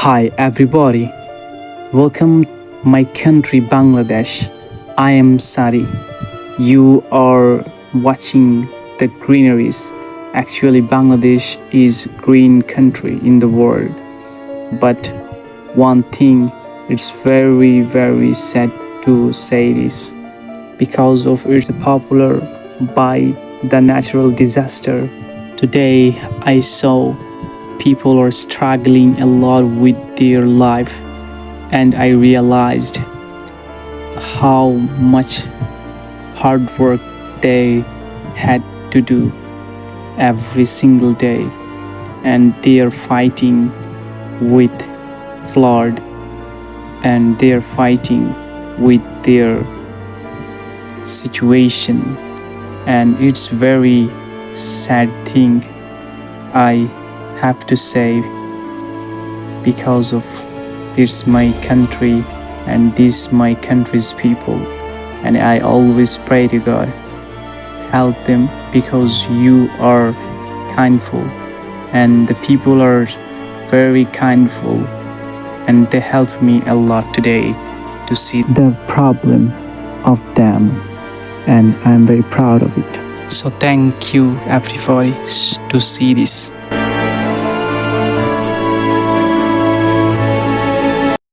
Hi everybody, welcome my country Bangladesh. I am Sari. You are watching the greeneries. Actually Bangladesh is green country in the world. But one thing, it's very sad to say this because of it's popular by the natural disaster. Today I saw people are struggling a lot with their life and I realized how much hard work they had to do every single day, and they are fighting with flood, and they are fighting with their situation, and it's very sad thing I have to say because of this my country and this my country's people, and I always pray to God help them because you are kindful and the people are very kindful, and they helped me a lot today to see the problem of them, and I'm very proud of it. So thank you everybody to see this.